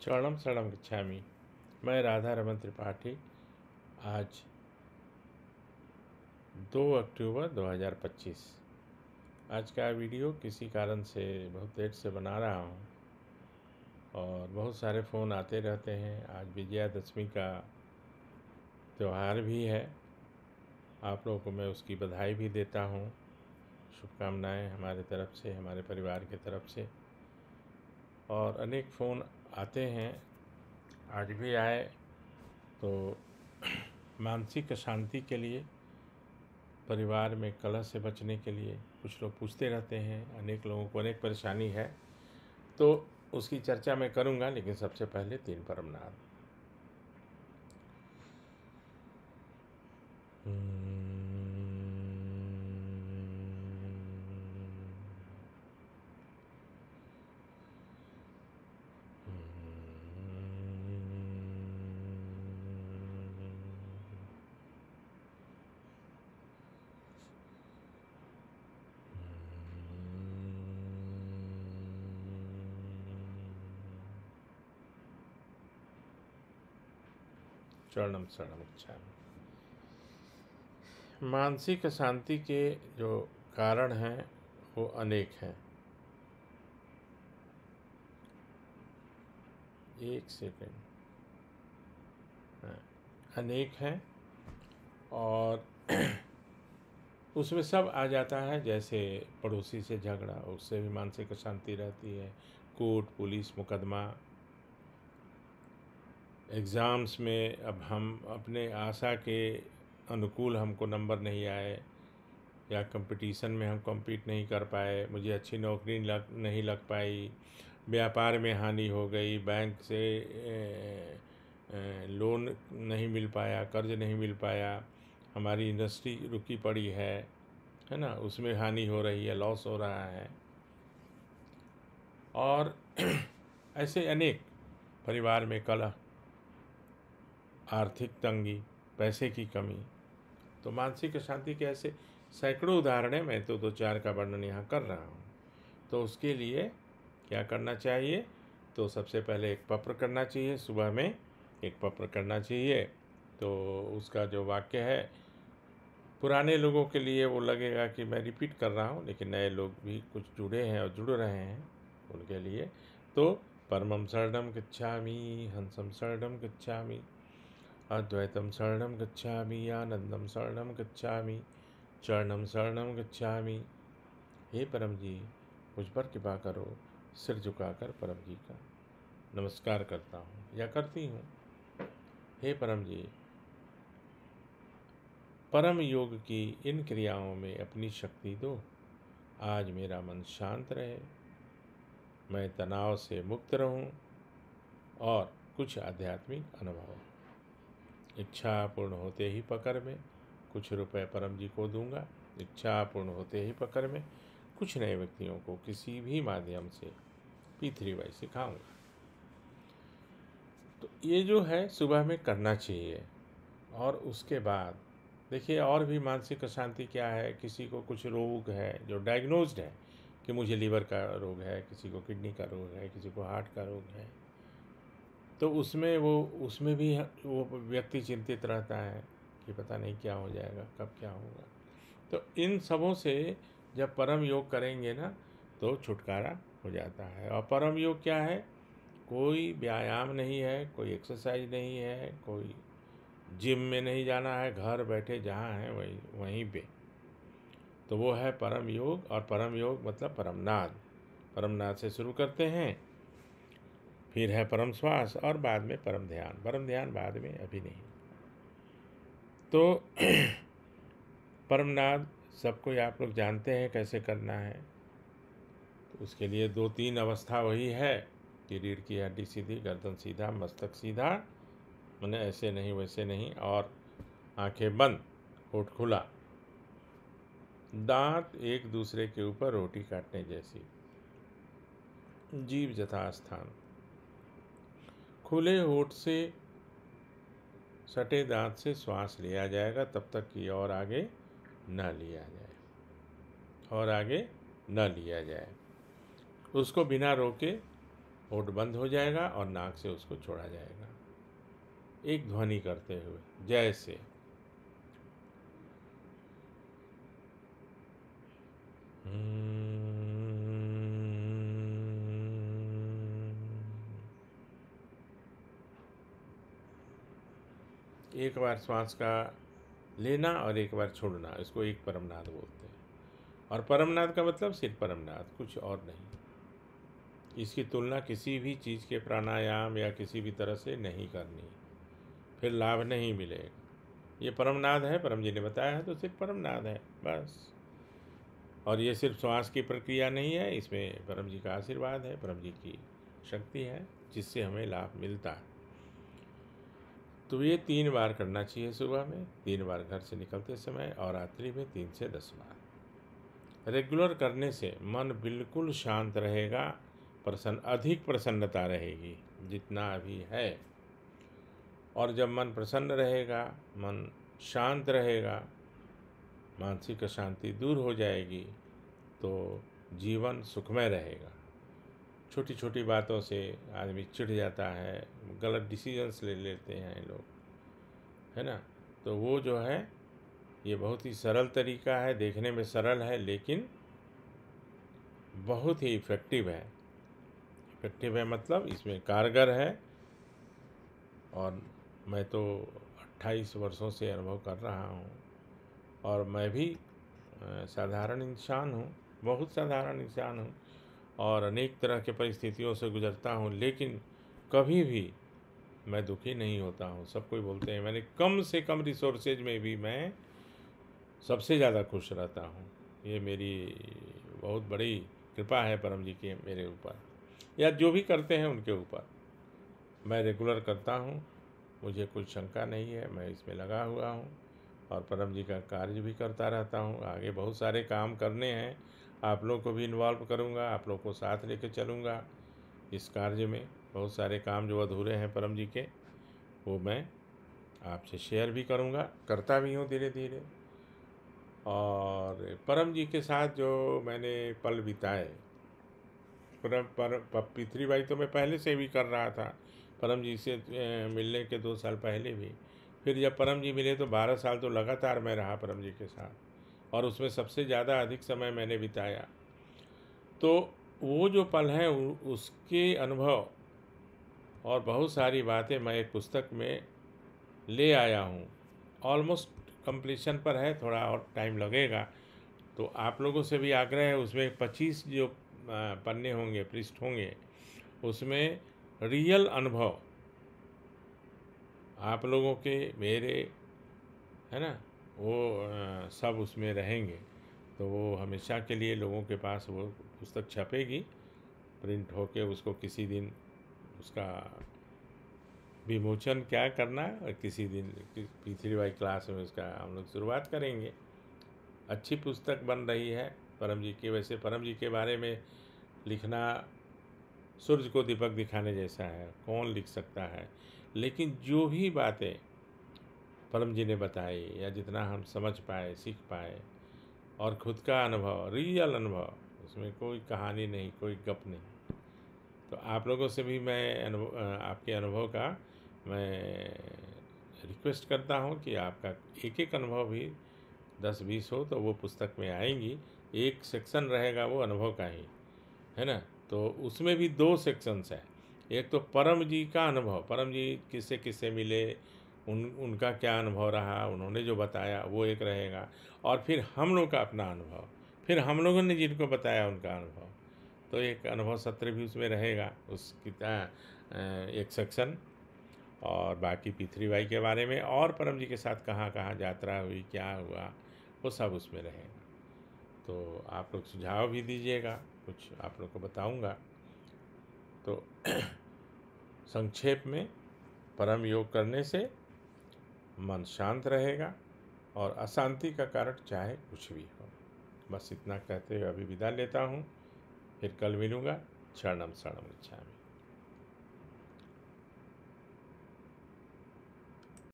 शरणम शरणम गच्छामि। मैं राधा रमन त्रिपाठी। आज 2 अक्टूबर 2025। आज का वीडियो किसी कारण से बहुत लेट से बना रहा हूँ और बहुत सारे फ़ोन आते रहते हैं। आज विजयादशमी का त्यौहार भी है। आप लोगों को मैं उसकी बधाई भी देता हूँ, शुभकामनाएं हमारे तरफ से, हमारे परिवार की तरफ से। और अनेक फ़ोन आते हैं, आज भी आए तो मानसिक शांति के लिए, परिवार में कलह से बचने के लिए कुछ लोग पूछते रहते हैं। अनेक लोगों को अनेक परेशानी है, तो उसकी चर्चा मैं करूंगा। लेकिन सबसे पहले 3 परम नाम। शरणम शरणम गच्छामि। मानसिक शांति के जो कारण हैं वो अनेक हैं। एक सेकेंड। अनेक हैं और उसमें सब आ जाता है। जैसे पड़ोसी से झगड़ा, उससे भी मानसिक अशांति रहती है। कोर्ट, पुलिस, मुकदमा, एग्ज़ाम्स में अब हम अपने आशा के अनुकूल हमको नंबर नहीं आए, या कंपटीशन में हम compete नहीं कर पाए, मुझे अच्छी नौकरी नहीं लग पाई, व्यापार में हानि हो गई, बैंक से लोन नहीं मिल पाया, कर्ज नहीं मिल पाया, हमारी इंडस्ट्री रुकी पड़ी है ना, उसमें हानि हो रही है, लॉस हो रहा है। और ऐसे अनेक, परिवार में कलह, आर्थिक तंगी, पैसे की कमी, तो मानसिक अशांति के ऐसे सैकड़ों उदाहरण हैं। मैं तो 2-4 का वर्णन यहाँ कर रहा हूँ। तो उसके लिए क्या करना चाहिए? तो सबसे पहले एक पत्र करना चाहिए। सुबह में एक पत्र करना चाहिए। तो उसका जो वाक्य है, पुराने लोगों के लिए वो लगेगा कि मैं रिपीट कर रहा हूँ, लेकिन नए लोग भी कुछ जुड़े हैं और जुड़ रहे हैं, उनके लिए तो परमं शरणं गच्छामि, हंसं शरणं गच्छामि, अद्वैतम शरणं गच्छामि, आनंदम शरणं गच्छामि, चरणम शरणं गच्छामि। हे परम जी, मुझ पर कृपा करो। सिर झुकाकर परम जी का नमस्कार करता हूँ या करती हूँ। हे परम जी, परम योग की इन क्रियाओं में अपनी शक्ति दो। आज मेरा मन शांत रहे, मैं तनाव से मुक्त रहूं और कुछ आध्यात्मिक अनुभव। इच्छा पूर्ण होते ही पकड़ में कुछ रुपए परम जी को दूंगा। इच्छा पूर्ण होते ही पकड़ में कुछ नए व्यक्तियों को किसी भी माध्यम से P3Y सिखाऊंगा। तो ये जो है सुबह में करना चाहिए। और उसके बाद देखिए, और भी मानसिक अशांति क्या है। किसी को कुछ रोग है जो डायग्नोज्ड है कि मुझे लीवर का रोग है, किसी को किडनी का रोग है, किसी को हार्ट का रोग है, तो उसमें भी वो व्यक्ति चिंतित रहता है कि पता नहीं क्या हो जाएगा, कब क्या होगा। तो इन सबों से जब परम योग करेंगे ना, तो छुटकारा हो जाता है। और परम योग क्या है? कोई व्यायाम नहीं है, कोई एक्सरसाइज नहीं है, कोई जिम में नहीं जाना है, घर बैठे जहाँ है वहीं पे, तो वो है परम योग। और परम योग मतलब परमनाद। परमनाद से शुरू करते हैं, फिर है परम श्वास और बाद में परम ध्यान। परम ध्यान बाद में, अभी नहीं। तो परमनाद सबको आप लोग जानते हैं कैसे करना है। तो उसके लिए 2-3 अवस्था वही है कि रीढ़ की हड्डी सीधी, गर्दन सीधा, मस्तक सीधा, मैंने ऐसे नहीं वैसे नहीं, और आंखें बंद, होठ खुला, दांत एक दूसरे के ऊपर रोटी काटने जैसी, जीभ यथास्थान, खुले होठ से सटे दांत से श्वास लिया जाएगा तब तक कि और आगे न लिया जाए, और आगे न लिया जाए। उसको बिना रोके होठ बंद हो जाएगा और नाक से उसको छोड़ा जाएगा, एक ध्वनि करते हुए जैसे एक बार श्वास का लेना और एक बार छोड़ना, इसको एक परमनाद बोलते हैं। और परमनाद का मतलब सिर्फ परमनाद, कुछ और नहीं। इसकी तुलना किसी भी चीज़ के प्राणायाम या किसी भी तरह से नहीं करनी, फिर लाभ नहीं मिलेगा। ये परमनाद है, परम जी ने बताया है तो सिर्फ परमनाद है बस। और ये सिर्फ श्वास की प्रक्रिया नहीं है, इसमें परम जी का आशीर्वाद है, परम जी की शक्ति है जिससे हमें लाभ मिलता है। तो ये 3 बार करना चाहिए, सुबह में 3 बार घर से निकलते समय और रात्रि में 3 से 10 बार। रेगुलर करने से मन बिल्कुल शांत रहेगा, अधिक प्रसन्नता रहेगी जितना अभी है। और जब मन प्रसन्न रहेगा, मन शांत रहेगा, मानसिक अशांति दूर हो जाएगी, तो जीवन सुखमय रहेगा। छोटी छोटी बातों से आदमी चिढ़ जाता है, गलत डिसीजंस ले लेते हैं लोग, है ना। तो वो जो है, ये बहुत ही सरल तरीका है, देखने में सरल है लेकिन बहुत ही इफ़ेक्टिव है। इफ़ेक्टिव है मतलब इसमें कारगर है। और मैं तो 28 वर्षों से अनुभव कर रहा हूँ, और मैं भी साधारण इंसान हूँ, बहुत साधारण इंसान हूँ, और अनेक तरह के परिस्थितियों से गुजरता हूँ, लेकिन कभी भी मैं दुखी नहीं होता हूँ। सब कोई बोलते हैं मैंने कम से कम रिसोर्सेज में भी मैं सबसे ज़्यादा खुश रहता हूँ। ये मेरी बहुत बड़ी कृपा है परम जी की मेरे ऊपर, या जो भी करते हैं उनके ऊपर। मैं रेगुलर करता हूँ, मुझे कुछ शंका नहीं है, मैं इसमें लगा हुआ हूँ और परम जी का कार्य भी करता रहता हूँ। आगे बहुत सारे काम करने हैं, आप लोग को भी इन्वॉल्व करूँगा, आप लोग को साथ लेके चलूँगा इस कार्य में। बहुत सारे काम जो अधूरे हैं परम जी के, वो मैं आपसे शेयर भी करूँगा, करता भी हूँ धीरे धीरे। और परम जी के साथ जो मैंने पल बिताए, पितरी तो मैं पहले से भी कर रहा था, परम जी से मिलने के 2 साल पहले भी। फिर जब परम जी मिले तो 12 साल तो लगातार मैं रहा परम जी के साथ, और उसमें सबसे ज़्यादा अधिक समय मैंने बिताया। तो वो जो पल हैं उसके अनुभव और बहुत सारी बातें मैं एक पुस्तक में ले आया हूँ। ऑलमोस्ट कंप्लीशन पर है, थोड़ा और टाइम लगेगा। तो आप लोगों से भी आग्रह है, उसमें 25 जो पन्ने होंगे, पृष्ठ होंगे, उसमें रियल अनुभव आप लोगों के, मेरे, है ना, वो सब उसमें रहेंगे। तो वो हमेशा के लिए लोगों के पास वो पुस्तक छपेगी, प्रिंट होके उसको किसी दिन उसका विमोचन क्या करना है, और किसी दिन P3Y क्लास में उसका हम लोग शुरुआत करेंगे। अच्छी पुस्तक बन रही है परम जी की। वैसे परम जी के बारे में लिखना सूरज को दीपक दिखाने जैसा है, कौन लिख सकता है। लेकिन जो भी बातें परम जी ने बताई, या जितना हम समझ पाए, सीख पाए, और खुद का अनुभव, रियल अनुभव, उसमें कोई कहानी नहीं, कोई गप नहीं। तो आप लोगों से भी मैं आपके अनुभव का मैं रिक्वेस्ट करता हूँ कि आपका एक एक अनुभव भी 10-20 हो तो वो पुस्तक में आएंगी। एक सेक्शन रहेगा वो अनुभव का ही, है ना। तो उसमें भी 2 सेक्शंस हैं। एक तो परम जी का अनुभव, परम जी किससे किससे मिले, उनका क्या अनुभव रहा, उन्होंने जो बताया वो एक रहेगा। और फिर हम लोग का अपना अनुभव, फिर हम लोगों ने जिनको बताया उनका अनुभव। तो एक अनुभव सत्र भी उसमें रहेगा, एक सेक्शन। और बाकी P3Y के बारे में, और परम जी के साथ कहाँ कहाँ यात्रा हुई, क्या हुआ, वो सब उसमें रहेगा। तो आप लोग सुझाव भी दीजिएगा, कुछ आप लोग को बताऊंगा। तो संक्षेप में, परम योग करने से मन शांत रहेगा और अशांति का कारण चाहे कुछ भी हो। बस इतना कहते हुए अभी विदा लेता हूँ, फिर कल मिलूँगा। शरणम शरणम गच्छामि।